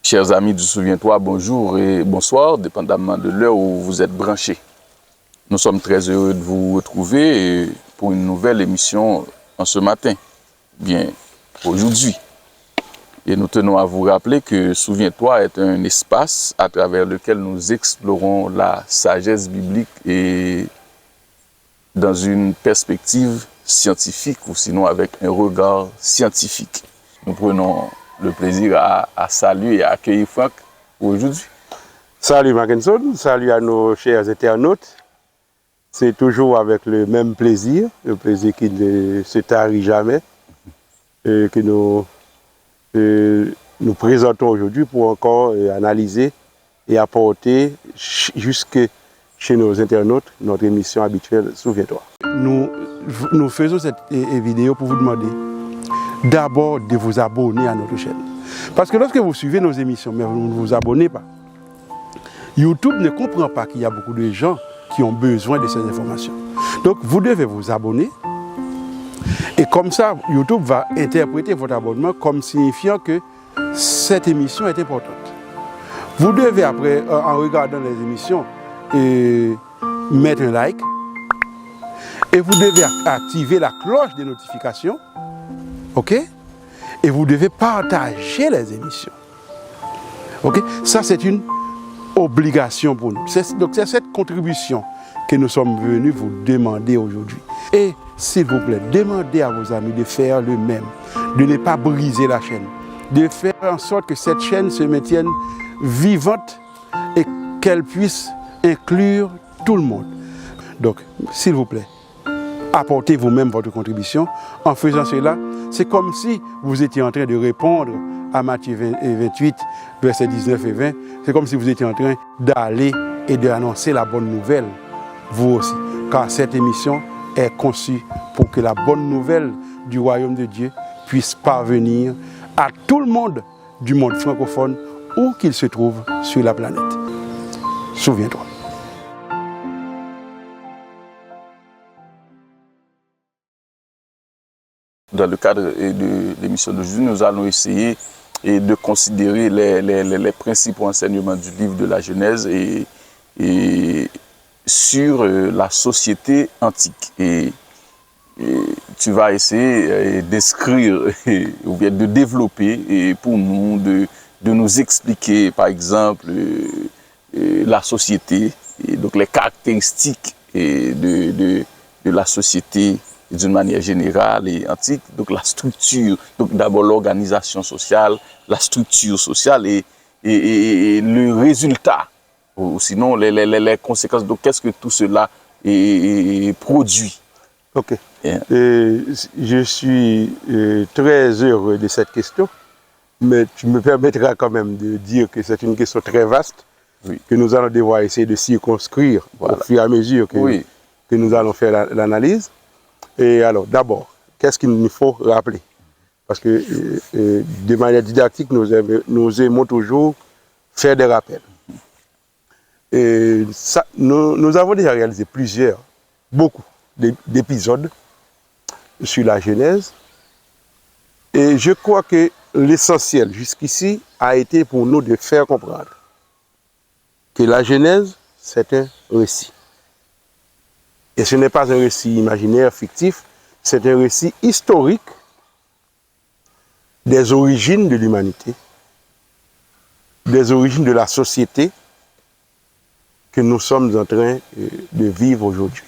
Chers amis du Souviens-toi, bonjour et bonsoir, dépendamment de l'heure où vous êtes branchés. Nous sommes très heureux de vous retrouver pour une nouvelle émission en ce matin, bien aujourd'hui. Et nous tenons à vous rappeler que Souviens-toi est un espace à travers lequel nous explorons la sagesse biblique et dans une perspective scientifique ou sinon avec un regard scientifique. Nous prenons le plaisir à saluer et à accueillir Franck aujourd'hui. Salut Mackinson, salut à nos chers internautes. C'est toujours avec le même plaisir, le plaisir qui ne se tarit jamais, que nous présentons aujourd'hui pour encore analyser et apporter jusque chez nos internautes notre émission habituelle Souviens-toi. Nous faisons cette vidéo pour vous demander d'abord de vous abonner à notre chaîne. Parce que lorsque vous suivez nos émissions, mais vous ne vous abonnez pas, YouTube ne comprend pas qu'il y a beaucoup de gens qui ont besoin de ces informations. Donc vous devez vous abonner. Et comme ça, YouTube va interpréter votre abonnement comme signifiant que cette émission est importante. Vous devez après, en regardant les émissions, mettre un like. Et vous devez activer la cloche des notifications. OK? Et vous devez partager les émissions. OK? Ça, c'est une obligation pour nous. Donc, c'est cette contribution que nous sommes venus vous demander aujourd'hui. Et, s'il vous plaît, demandez à vos amis de faire le même, de ne pas briser la chaîne, de faire en sorte que cette chaîne se maintienne vivante et qu'elle puisse inclure tout le monde. Donc, s'il vous plaît, apportez vous-même votre contribution. En faisant cela, c'est comme si vous étiez en train de répondre à Matthieu 28, versets 19 et 20. C'est comme si vous étiez en train d'aller et d'annoncer la bonne nouvelle, vous aussi. Car cette émission est conçue pour que la bonne nouvelle du royaume de Dieu puisse parvenir à tout le monde du monde francophone, où qu'il se trouve sur la planète. Souviens-toi. Dans le cadre de l'émission d'aujourd'hui, nous allons essayer de considérer les principaux enseignements du livre de la Genèse et sur la société antique. Et tu vas essayer d'écrire ou bien de développer pour nous, de nous expliquer par exemple la société, et donc les caractéristiques de la société d'une manière générale et antique, donc la structure, donc d'abord l'organisation sociale, la structure sociale et le résultat, ou sinon les conséquences, donc qu'est-ce que tout cela produit. Ok. Yeah. Je suis très heureux de cette question, mais tu me permettras quand même de dire que c'est une question très vaste, oui, que nous allons devoir essayer de circonscrire, voilà, au fur et à mesure que, oui, que nous allons faire l'analyse. Et alors, d'abord, qu'est-ce qu'il nous faut rappeler? Parce que de manière didactique, nous aimons toujours faire des rappels. Et ça, nous avons déjà réalisé beaucoup d'épisodes sur la Genèse. Et je crois que l'essentiel jusqu'ici a été pour nous de faire comprendre que la Genèse, c'est un récit. Et ce n'est pas un récit imaginaire, fictif, c'est un récit historique des origines de l'humanité, des origines de la société que nous sommes en train de vivre aujourd'hui.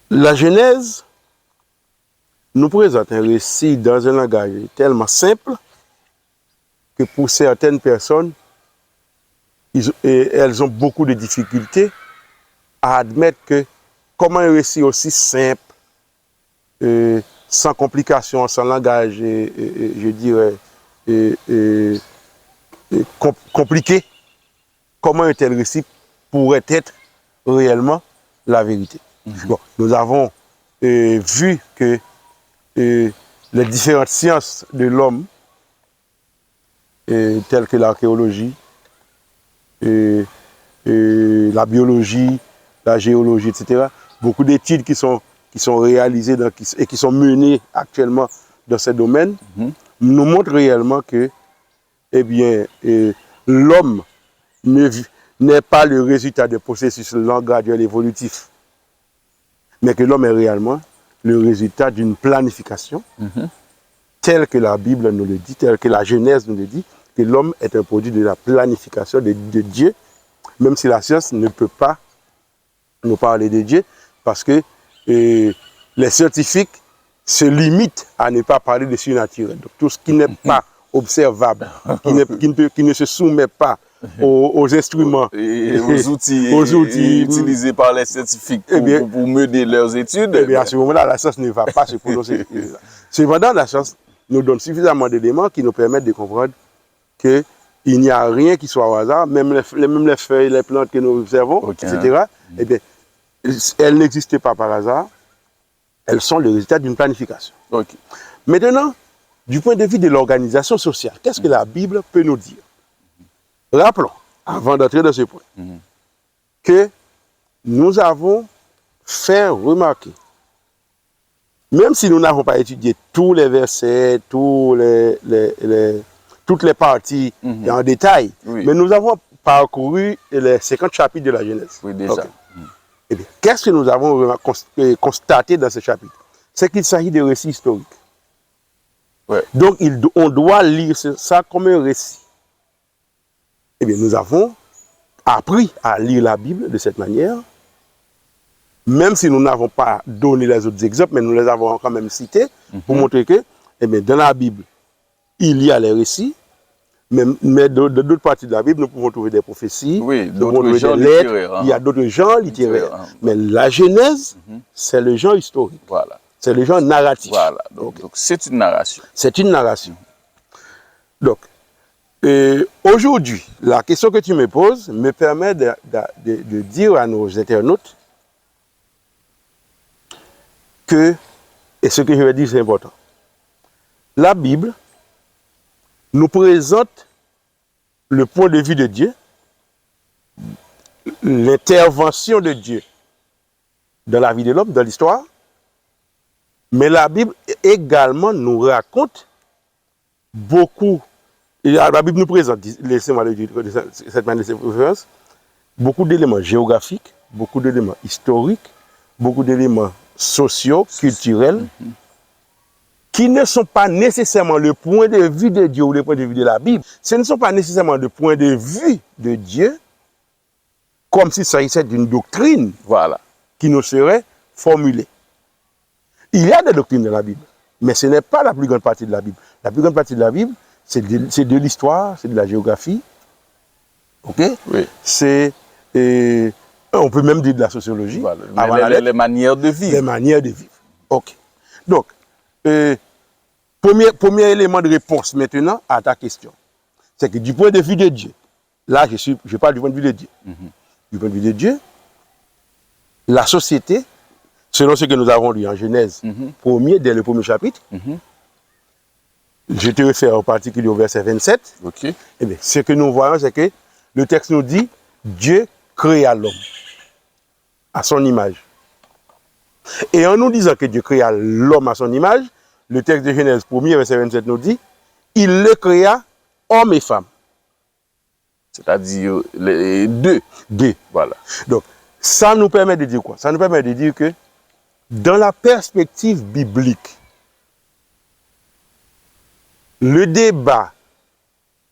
La Genèse nous présente un récit dans un langage tellement simple que pour certaines personnes, elles ont beaucoup de difficultés à admettre que comment un récit aussi simple, sans complications, sans langage, je dirais, compliqué, comment un tel récit pourrait être réellement la vérité. Bon, nous avons vu que les différentes sciences de l'homme, telles que l'archéologie, la biologie, la géologie, etc., beaucoup d'études qui sont réalisées et qui sont menées actuellement dans ce domaine nous montre réellement que, eh bien, l'homme n'est pas le résultat de processus lent, graduel, évolutif, mais que l'homme est réellement le résultat d'une planification, telle que la Bible nous le dit, telle que la Genèse nous le dit, que l'homme est un produit de la planification de Dieu, même si la science ne peut pas nous parler de Dieu, parce que les scientifiques se limitent à ne pas parler de surnaturel. Donc tout ce qui n'est pas observable, qui ne se soumet pas aux instruments et aux outils utilisés par les scientifiques pour mener leurs études. Eh bien, à ce moment-là, la science ne va pas se prononcer. Cependant, la science nous donne suffisamment d'éléments qui nous permettent de comprendre qu'il n'y a rien qui soit au hasard, même les feuilles, les plantes que nous observons, etc. Eh bien, elles n'existent pas par hasard, elles sont le résultat d'une planification. Maintenant, du point de vue de l'organisation sociale, qu'est-ce que la Bible peut nous dire? Rappelons, avant d'entrer dans ce point, que nous avons fait remarquer, même si nous n'avons pas étudié tous les versets, toutes les parties en détail, mais nous avons parcouru les 50 chapitres de la Genèse. Oui, déjà. Eh bien, qu'est-ce que nous avons constaté dans ce chapitre? C'est qu'il s'agit de récits historiques. Donc, on doit lire ça comme un récit. Eh bien, nous avons appris à lire la Bible de cette manière, même si nous n'avons pas donné les autres exemples, mais nous les avons quand même cités, pour montrer que, eh bien, dans la Bible, il y a les récits, mais de d'autres parties de la Bible, nous pouvons trouver des prophéties, d'autres genres littéraires. Il y a d'autres genres littéraires. Mais la Genèse, c'est le genre historique. Voilà. C'est le genre narratif. Voilà. Donc c'est une narration. C'est une narration. Donc, aujourd'hui, la question que tu me poses me permet de dire à nos internautes que, et ce que je vais dire c'est important, la Bible nous présente le point de vue de Dieu, l'intervention de Dieu dans la vie de l'homme, dans l'histoire, mais la Bible également nous raconte beaucoup. La Bible nous présente, laissez-moi le dire de cette manière de préférence, beaucoup d'éléments géographiques, beaucoup d'éléments historiques, beaucoup d'éléments sociaux, culturels, qui ne sont pas nécessairement le point de vue de Dieu ou le point de vue de la Bible. Ce ne sont pas nécessairement le point de vue de Dieu, comme s'il s'agissait d'une doctrine qui nous serait formulée. Il y a des doctrines dans la Bible, mais ce n'est pas la plus grande partie de la Bible. La plus grande partie de la Bible, c'est de l'histoire, c'est de la géographie. C'est, on peut même dire de la sociologie. Les manières de vivre. Les manières de vivre. Donc, premier élément de réponse maintenant à ta question, c'est que du point de vue de Dieu, là je parle du point de vue de Dieu. Du point de vue de Dieu, la société, selon ce que nous avons lu en Genèse, dès le premier chapitre, je te réfère en particulier au verset 27, eh bien, ce que nous voyons, c'est que le texte nous dit, Dieu créa l'homme à son image. Et en nous disant que Dieu créa l'homme à son image, le texte de Genèse 1er, verset 27 nous dit, il le créa homme et femme. C'est-à-dire les deux. Voilà. Donc, ça nous permet de dire quoi? Ça nous permet de dire que dans la perspective biblique, le débat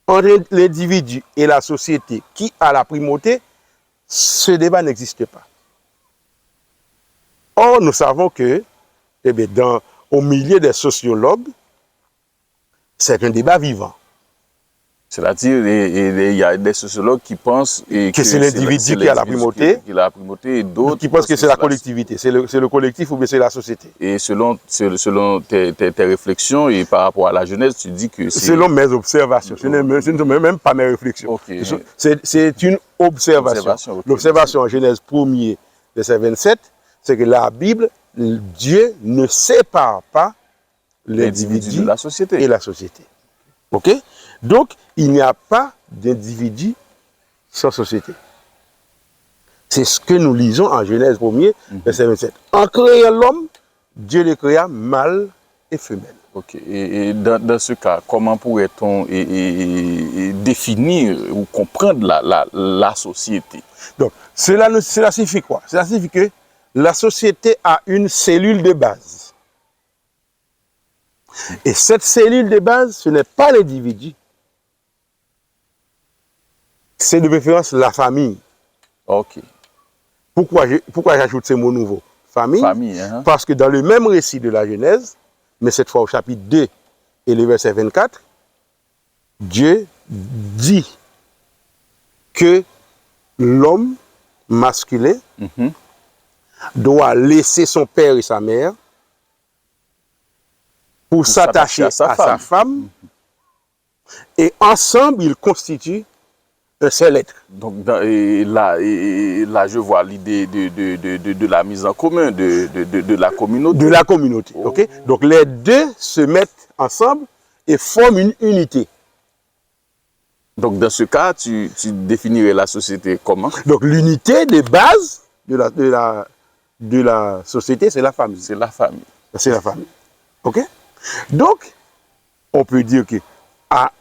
entre l'individu et la société qui a la primauté, ce débat n'existe pas. Or, nous savons que, eh bien, au milieu des sociologues, c'est un débat vivant. C'est-à-dire, il y a des sociologues qui pensent que c'est l'individu qui a la primauté, et d'autres qui pensent que c'est la collectivité, c'est le collectif ou bien c'est la société. Et selon tes réflexions et par rapport à la Genèse, tu dis que c'est... Selon mes observations, ce ne sont même pas mes réflexions. C'est une observation. L'observation en Genèse 1er, verset 27, c'est que la Bible, Dieu ne sépare pas l'individu de la société. Et la société. Ok? Donc, il n'y a pas d'individu sans société. C'est ce que nous lisons en Genèse 1er, verset 27. En créant l'homme, Dieu le créa mâle et femelle. Ok. Et dans ce cas, comment pourrait-on définir ou comprendre la société? Donc, cela signifie quoi? Cela signifie que la société a une cellule de base. Et cette cellule de base, ce n'est pas l'individu. C'est de préférence la famille. Ok. Pourquoi j'ajoute ces mots nouveaux? Famille. Famille, hein? Parce que dans le même récit de la Genèse, mais cette fois au chapitre 2 et le verset 24, Dieu dit que l'homme masculin doit laisser son père et sa mère pour s'attacher à sa femme et ensemble ils constituent un seul être. Donc là, je vois l'idée de la mise en commun, de la communauté. De la communauté, ok? Donc les deux se mettent ensemble et forment une unité. Donc dans ce cas, tu définirais la société comment? Donc l'unité de base de la société, c'est la famille. C'est la famille. C'est la famille. Ok? Donc, on peut dire que à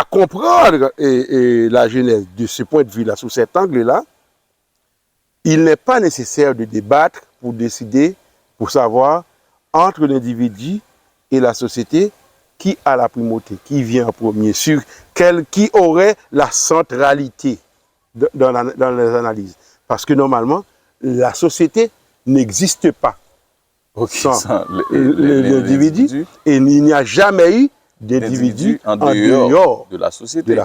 comprendre la Genèse de ce point de vue-là, sous cet angle-là, il n'est pas nécessaire de débattre pour décider, pour savoir entre l'individu et la société qui a la primauté, qui vient en premier, sur qui aurait la centralité dans les analyses. Parce que normalement, la société n'existe pas sans l'individu et il n'y a jamais eu d'individu en dehors de la société.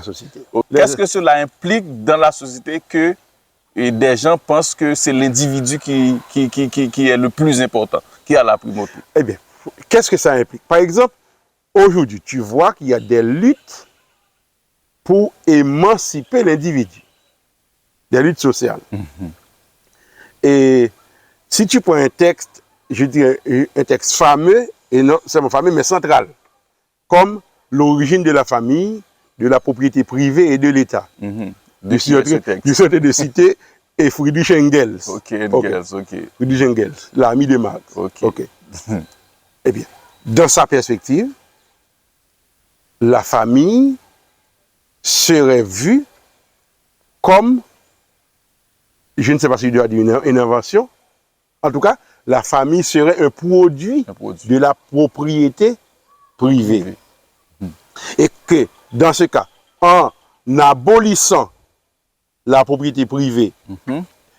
Okay. Qu'est-ce que cela implique dans la société que des gens pensent que c'est l'individu qui est le plus important, qui a la primauté? Eh bien, qu'est-ce que ça implique? Par exemple, aujourd'hui, tu vois qu'il y a des luttes pour émanciper l'individu, des luttes sociales. Et si tu prends un texte, je dirais un texte fameux, et non seulement fameux, mais central, comme l'origine de la famille, de la propriété privée et de l'État. Je suis en train de citer Friedrich Engels. Friedrich Engels, l'ami de Marx. Eh bien, dans sa perspective, la famille serait vue comme, je ne sais pas si je dois dire une invention, en tout cas, la famille serait un produit de la propriété privée. Et que, dans ce cas, en abolissant la propriété privée,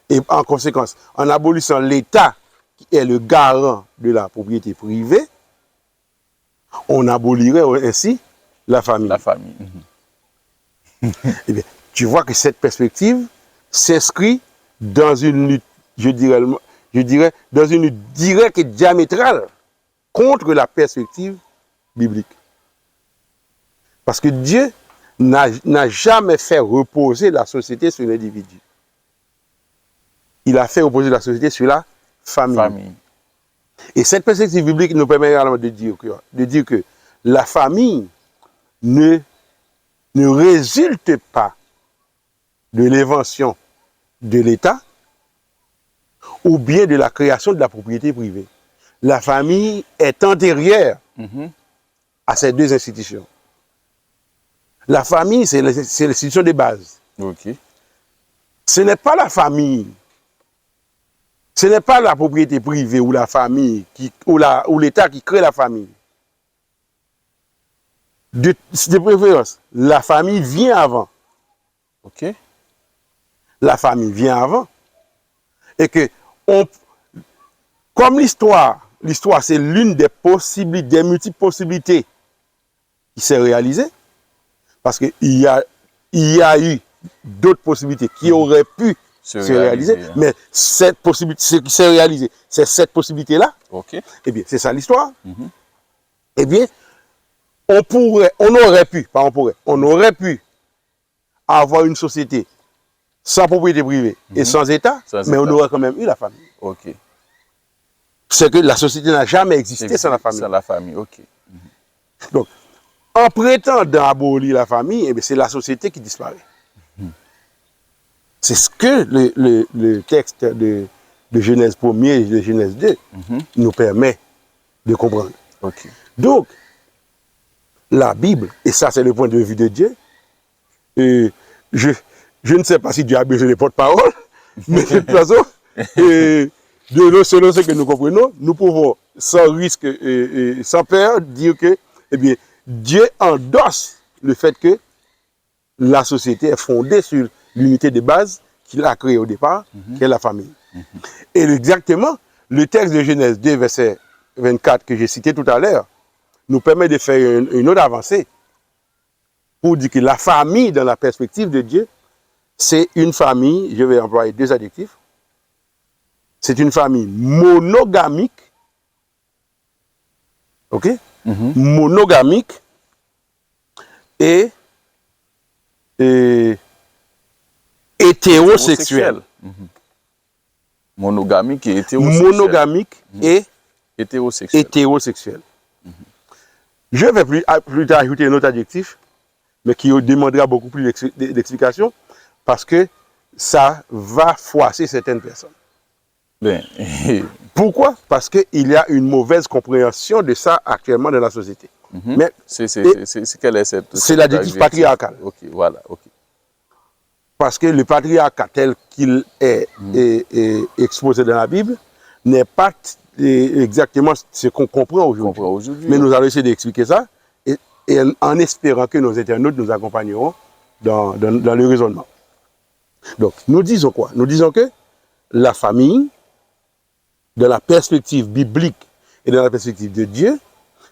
et en conséquence, en abolissant l'État qui est le garant de la propriété privée, on abolirait ainsi la famille. Eh bien, tu vois que cette perspective s'inscrit dans une lutte, je dirais, dans une lutte directe et diamétrale contre la perspective biblique. Parce que Dieu n'a jamais fait reposer la société sur l'individu. Il a fait reposer la société sur la famille. Et cette perspective biblique nous permet également de dire que la famille ne résulte pas de l'invention de l'État ou bien de la création de la propriété privée. La famille est antérieure à ces deux institutions. La famille, c'est l'institution de base. Ce n'est pas la famille, ce n'est pas la propriété privée ou la famille ou l'État qui crée la famille. De préférence, la famille vient avant. La famille vient avant. Et que, comme l'histoire c'est l'une des multiples possibilités qui s'est réalisée, parce qu'il y a eu d'autres possibilités qui auraient pu se réaliser, mais ce qui s'est réalisé, c'est cette possibilité-là. Eh bien, c'est ça l'histoire. Eh bien, on aurait pu avoir une société sans propriété privée et sans État, mais on aurait quand même eu la famille. C'est que la société n'a jamais existé sans la famille. Donc, en prétendant abolir la famille, eh c'est la société qui disparaît. C'est ce que le texte de Genèse 1er et de Genèse 2 nous permet de comprendre. Ok. Donc, la Bible, et ça c'est le point de vue de Dieu, et je ne sais pas si Dieu a besoin de porte-parole, mais de toute façon, selon ce que nous comprenons, nous pouvons sans risque et sans peur dire que eh bien, Dieu endosse le fait que la société est fondée sur l'unité de base qu'il a créée au départ, qui est la famille. Et exactement, le texte de Genèse 2, verset 24 que j'ai cité tout à l'heure, nous permet de faire une autre avancée pour dire que la famille, dans la perspective de Dieu, c'est une famille, je vais employer deux adjectifs, c'est une famille monogamique, ok? Monogamique et hétérosexuelle. Monogamique et hétérosexuelle. Monogamique et hétérosexuelle. Je vais plus tard ajouter un autre adjectif, mais qui demandera beaucoup plus d'explications, parce que ça va froisser certaines personnes. Ben, Pourquoi? Parce qu'il y a une mauvaise compréhension de ça actuellement dans la société. Mais quelle est cette... C'est l'adjectif patriarcal. Ok, voilà, ok. Parce que le patriarcat tel qu'il est exposé dans la Bible n'est pas exactement ce qu'on comprend aujourd'hui. Mais nous allons essayer d'expliquer ça et en espérant que nos internautes nous accompagneront dans le raisonnement. Donc, nous disons quoi? Nous disons que la famille, dans la perspective biblique et dans la perspective de Dieu,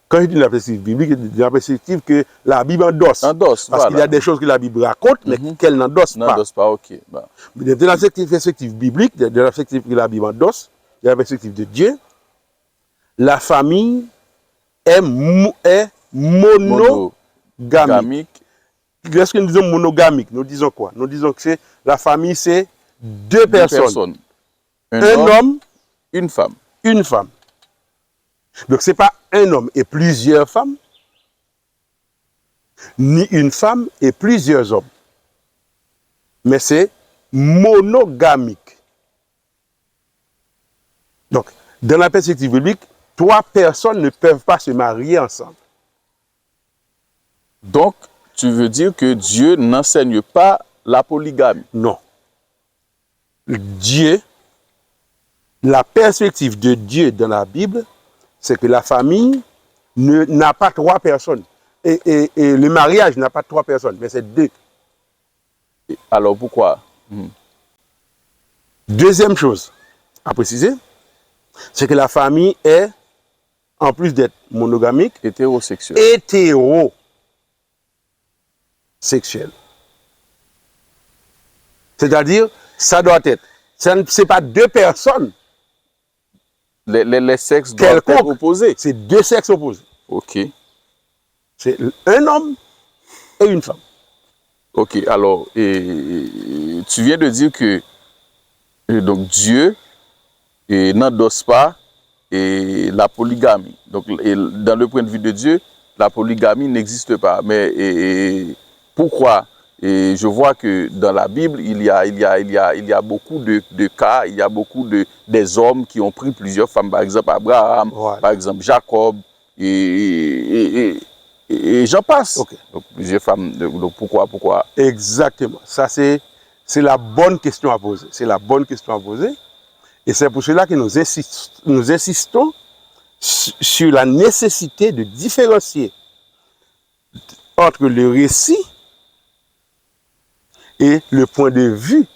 quand je dis la perspective biblique, c'est la perspective que la Bible endosse. Parce qu'il y a des choses que la Bible raconte, mais qu'elle n'endosse pas. N'endosse pas, ok. Bah. De la perspective biblique, de la perspective que la Bible endosse, de la perspective de Dieu, la famille est monogamique. Lorsque nous disons monogamique, nous disons quoi? Nous disons que la famille, c'est deux personnes. Un homme, une femme. Une femme. Donc, ce n'est pas un homme et plusieurs femmes, ni une femme et plusieurs hommes. Mais c'est monogamique. Donc, dans la perspective biblique, trois personnes ne peuvent pas se marier ensemble. Donc, tu veux dire que Dieu n'enseigne pas la polygamie? Non. Dieu, la perspective de Dieu dans la Bible, c'est que la famille n'a pas trois personnes. Et le mariage n'a pas trois personnes, mais c'est deux. Alors pourquoi? Deuxième chose à préciser, c'est que la famille est, en plus d'être monogamique, hétérosexuelle. C'est-à-dire, ça doit être, ce n'est pas deux personnes. Les sexes doivent être opposés. C'est deux sexes opposés. Ok. C'est un homme et une femme. Ok, alors, tu viens de dire que donc Dieu n'endosse pas la polygamie. Donc, dans le point de vue de Dieu, la polygamie n'existe pas. Mais pourquoi? Et je vois que dans la Bible, il y a beaucoup de cas, il y a beaucoup des hommes qui ont pris plusieurs femmes, par exemple Abraham, voilà. Par exemple Jacob, et j'en passe. Okay. Donc plusieurs femmes, donc pourquoi? Exactement, ça c'est la bonne question à poser. C'est la bonne question à poser. Et c'est pour cela que nous insistons sur la nécessité de différencier entre le récit et le point de vue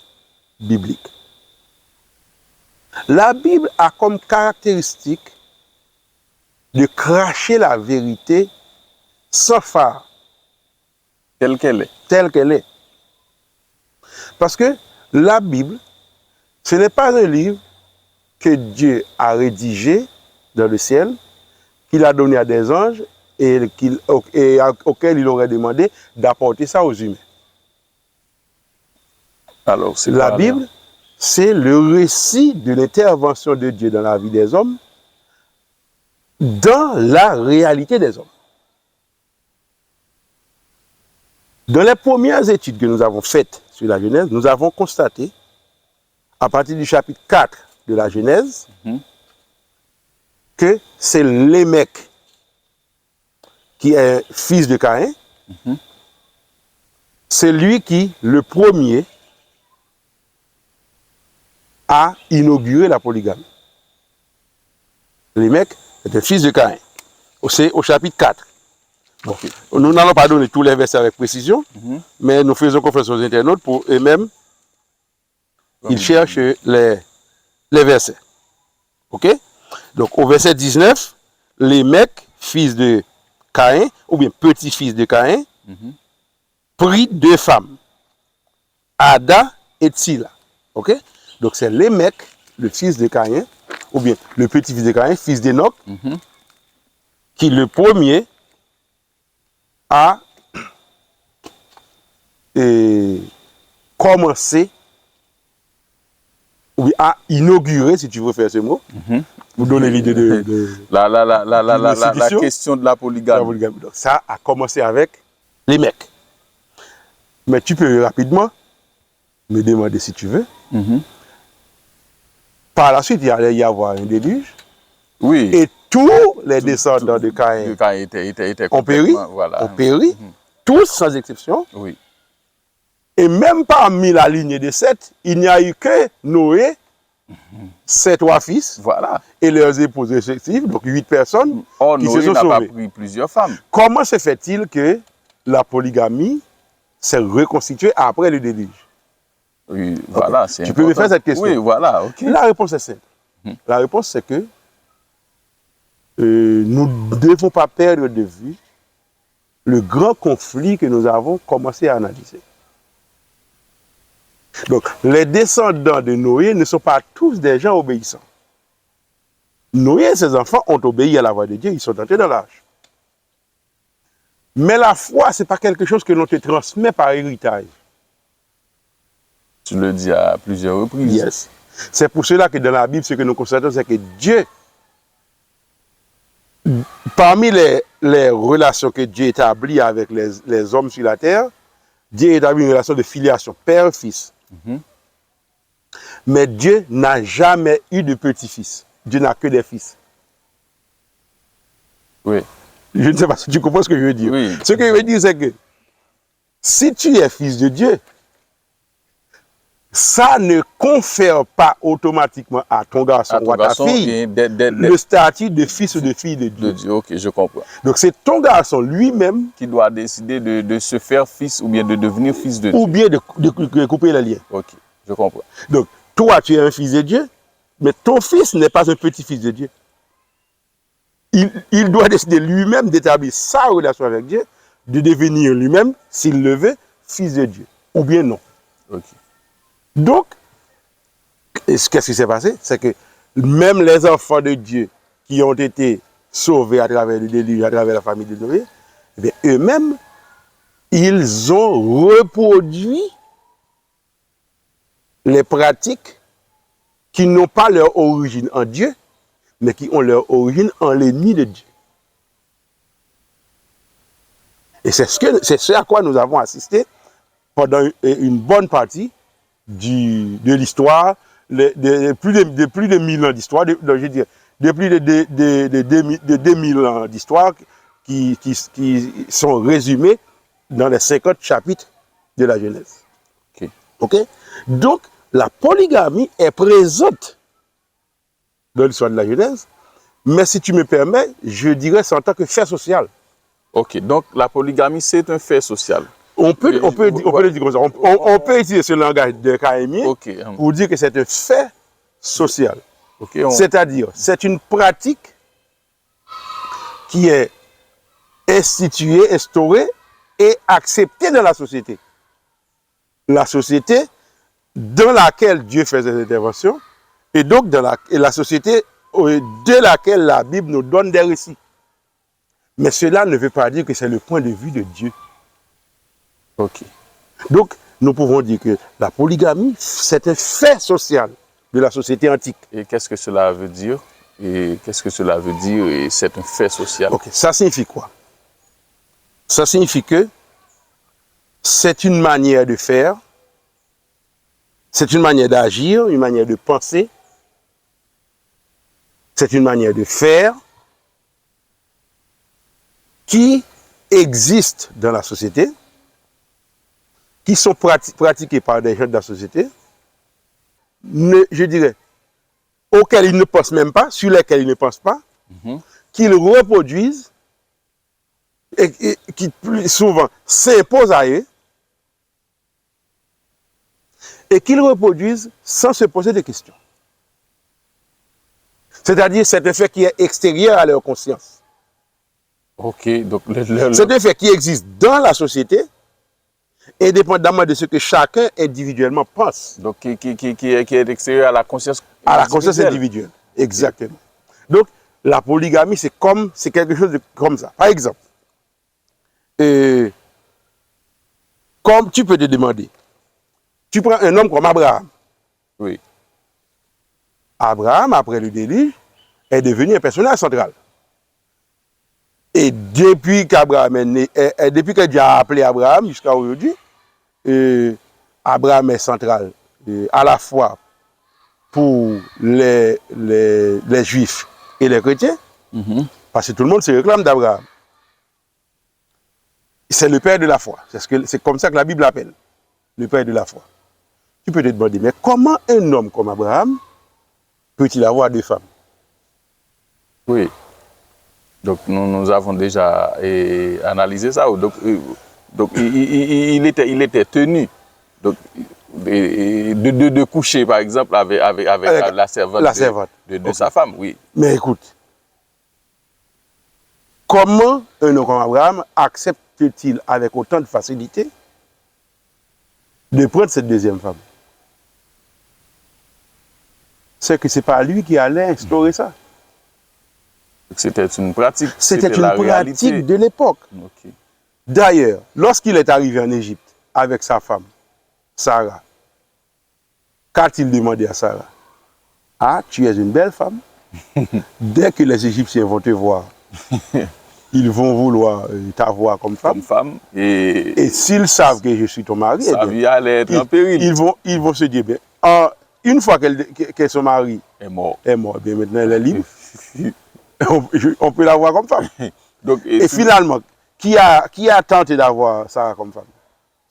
biblique. La Bible a comme caractéristique de cracher la vérité sans phare. Telle qu'elle est. Telle qu'elle est. Parce que la Bible, ce n'est pas un livre que Dieu a rédigé dans le ciel, qu'il a donné à des anges et auquel il aurait demandé d'apporter ça aux humains. Alors, la Bible, c'est le récit de l'intervention de Dieu dans la vie des hommes, dans la réalité des hommes. Dans les premières études que nous avons faites sur la Genèse, nous avons constaté, à partir du chapitre 4 de la Genèse, que c'est Lémec qui est fils de Caïn, c'est lui qui, le premier, a inauguré la polygamie. Lémec est un fils de Caïn. C'est au chapitre 4. Bon. Okay. Nous n'allons pas donner tous les versets avec précision, mais nous faisons confiance aux internautes pour eux-mêmes. Ils cherchent les versets. OK? Donc, au verset 19, Lémec, fils de Caïn, ou bien petit-fils de Caïn, prit 2 femmes, Ada et Tsila. OK? Donc, c'est Lémec, le fils de Caïn, ou bien le petit-fils de Caïn, fils d'Enoch, qui le premier a commencé, ou a inauguré, si tu veux faire ce mot, vous donnez l'idée de la question de la polygamie. Donc, ça a commencé avec les mecs. Mais tu peux rapidement me demander si tu veux. Par la suite, il allait y avoir un déluge. Oui. Et tous les descendants de Caïn ont péri, voilà. Tous sans exception. Oui. Et même parmi la lignée de 7, il n'y a eu que Noé, ses 3 fils, voilà, et leurs épouses respectives, donc 8 personnes qui Noé se sont n'a pas sauvées. pris plusieurs femmes. Comment se fait-il que la polygamie s'est reconstituée après le déluge? Oui, voilà, okay. Tu peux me faire cette question? Oui, voilà, ok. La réponse est simple. La réponse, c'est que nous ne devons pas perdre de vue le grand conflit que nous avons commencé à analyser. Donc, les descendants de Noé ne sont pas tous des gens obéissants. Noé et ses enfants ont obéi à la voix de Dieu, ils sont entrés dans l'âge. Mais la foi, ce n'est pas quelque chose que l'on te transmet par héritage. Tu le dis à plusieurs reprises. Yes. C'est pour cela que dans la Bible, ce que nous constatons, c'est que Dieu, parmi les relations que Dieu établit avec les hommes sur la terre, Dieu établit une relation de filiation, père-fils. Mais Dieu n'a jamais eu de petit-fils. Dieu n'a que des fils. Oui. Je ne sais pas si tu comprends ce que je veux dire. Oui. Ce que je veux dire, c'est que si tu es fils de Dieu, ça ne confère pas automatiquement à ton garçon ou à ta fille le statut de fils ou de fille de Dieu. Ok, je comprends. Donc c'est ton garçon lui-même qui doit décider de se faire fils ou bien de devenir fils de Dieu. Ou bien de couper les liens. Ok, je comprends. Donc toi, tu es un fils de Dieu, mais ton fils n'est pas un petit-fils de Dieu. Il doit décider lui-même d'établir sa relation avec Dieu, de devenir lui-même, s'il le veut, fils de Dieu. Ou bien non. Ok. Donc, qu'est-ce qui s'est passé? C'est que même les enfants de Dieu qui ont été sauvés à travers le déluge, à travers la famille de Noé, eh eux-mêmes, ils ont reproduit les pratiques qui n'ont pas leur origine en Dieu, mais qui ont leur origine en l'ennemi de Dieu. Et c'est ce à quoi nous avons assisté pendant une bonne partie de l'histoire, de plus de 1000 ans d'histoire, de plus de 2000 ans d'histoire qui sont résumés dans les 50 chapitres de la Genèse. Okay? Donc, la polygamie est présente dans l'histoire de la Genèse, mais si tu me permets, je dirais c'est en tant que fait social. Ok, donc la polygamie, c'est un fait social. On peut le dire comme ça. On peut utiliser ce langage de Caïmien pour dire que c'est un fait social. C'est-à-dire, c'est une pratique qui est instituée, instaurée et acceptée dans la société. La société dans laquelle Dieu fait des interventions et donc la société de laquelle la Bible nous donne des récits. Mais cela ne veut pas dire que c'est le point de vue de Dieu. Ok. Donc, nous pouvons dire que la polygamie, c'est un fait social de la société antique. Et qu'est-ce que cela veut dire? Et qu'est-ce que cela veut dire? Et c'est un fait social. Ok, ça signifie quoi? Ça signifie que c'est une manière de faire, c'est une manière d'agir, une manière de penser, c'est une manière de faire qui existent dans la société, qui sont pratiqués par des gens de la société, je dirais, auxquels ils ne pensent même pas, sur lesquels ils ne pensent pas, qu'ils reproduisent et qui plus souvent s'imposent à eux et qu'ils reproduisent sans se poser de questions. C'est-à-dire, c'est un fait qui est extérieur à leur conscience. Ok, donc c'est un fait qui existe dans la société, indépendamment de ce que chacun individuellement pense. Donc, qui est extérieur à la conscience individuelle. À la conscience individuelle, exactement. Donc, la polygamie, c'est quelque chose de comme ça. Par exemple, comme tu peux te demander, tu prends un homme comme Abraham. Oui. Abraham, après le déluge, est devenu un personnage central. Et depuis qu'Abraham est né, depuis que Dieu a appelé Abraham jusqu'à aujourd'hui, Abraham est central à la fois pour les Juifs et les chrétiens, parce que tout le monde se réclame d'Abraham. C'est le père de la foi. C'est comme ça que la Bible l'appelle, le père de la foi. Tu peux te demander, mais comment un homme comme Abraham peut-il avoir deux femmes? Oui. Donc nous avons déjà analysé ça. Donc il était tenu de coucher, par exemple, avec la servante de sa femme. Oui. Mais écoute, comment un homme comme Abraham accepte-t-il avec autant de facilité de prendre cette deuxième femme? C'est que ce n'est pas lui qui allait instaurer ça. C'était une pratique. C'était une pratique de l'époque. Okay. D'ailleurs, lorsqu'il est arrivé en Égypte avec sa femme, Sarah, qu'a-t-il demandé à Sarah? Ah, tu es une belle femme. Dès que les Égyptiens vont te voir, ils vont vouloir t'avoir comme femme. Et s'ils savent que je suis ton mari, sa vie allait être en péril. Ils vont se dire, bien, une fois que son mari est mort, bien maintenant elle est libre, on peut l'avoir comme femme. Donc, et finalement, qui a tenté d'avoir Sarah comme femme?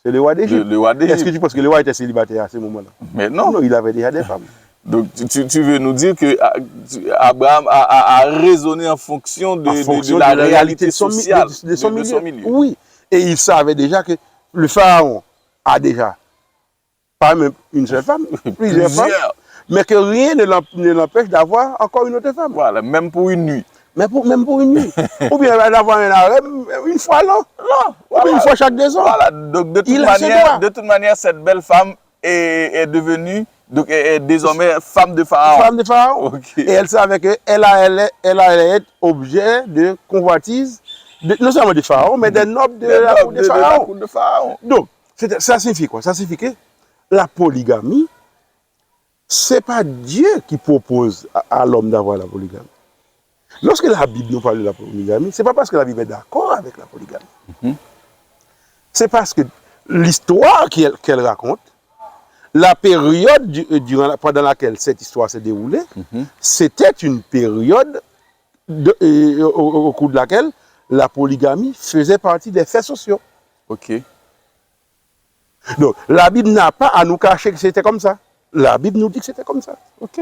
C'est le roi d'Égypte. Est-ce que tu penses que le roi était célibataire à ce moment-là? Mais non. Non, il avait déjà des femmes. Donc tu veux nous dire que Abraham a raisonné en fonction de la réalité sociale de son milieu. Oui, et il savait déjà que le pharaon a déjà pas même une seule femme, plusieurs femmes, mais que rien ne l'empêche d'avoir encore une autre femme. Voilà, même pour une nuit. Même pour une nuit. Ou bien d'avoir un arrêt une fois là. Voilà. Ou une fois chaque 2 ans. Voilà, donc de toute manière, cette belle femme est devenue, donc est désormais femme de Pharaon. Femme de Pharaon. Okay. Et elle savait qu'elle allait être objet de convoitise, non seulement de Pharaon, mais des nobles de la cour de Pharaon. Donc, ça signifie quoi? Ça signifie que la polygamie, ce n'est pas Dieu qui propose à l'homme d'avoir la polygamie. Lorsque la Bible nous parle de la polygamie, ce n'est pas parce que la Bible est d'accord avec la polygamie. C'est parce que l'histoire qu'elle raconte, la période pendant laquelle cette histoire s'est déroulée, c'était une période au cours de laquelle la polygamie faisait partie des faits sociaux. Ok. Donc, la Bible n'a pas à nous cacher que c'était comme ça. La Bible nous dit que c'était comme ça. Ok.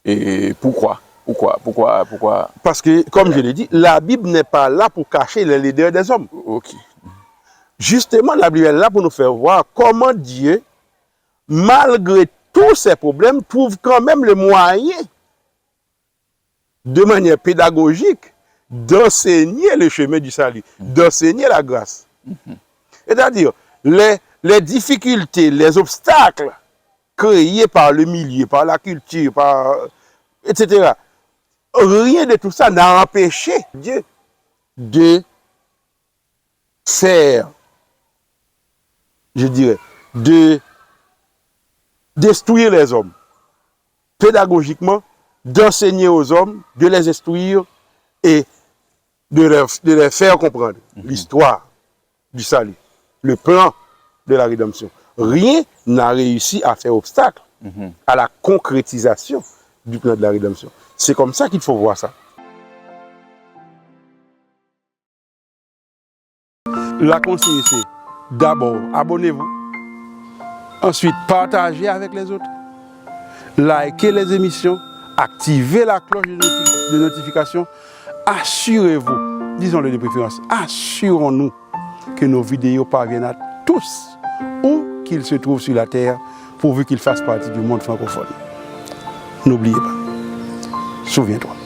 Et pourquoi? Parce que, comme je l'ai dit, la Bible n'est pas là pour cacher les leaders des hommes. Ok. Justement, la Bible est là pour nous faire voir comment Dieu, malgré tous ces problèmes, trouve quand même le moyen, de manière pédagogique, d'enseigner le chemin du salut, d'enseigner la grâce. C'est-à-dire, les difficultés, les obstacles créés par le milieu, par la culture, etc., rien de tout ça n'a empêché Dieu de faire, je dirais, de d'instruire les hommes pédagogiquement, d'enseigner aux hommes, de les instruire et de les faire comprendre l'histoire du salut, le plan de la rédemption. Rien n'a réussi à faire obstacle à la concrétisation du plan de la rédemption. C'est comme ça qu'il faut voir ça. La consigne, c'est d'abord, abonnez-vous. Ensuite, partagez avec les autres. Likez les émissions. Activez la cloche de notification. Assurez-vous, disons-le de préférence, assurons-nous que nos vidéos parviennent à tous, où qu'ils se trouvent sur la terre, pourvu qu'ils fassent partie du monde francophone. N'oubliez pas, souviens-toi.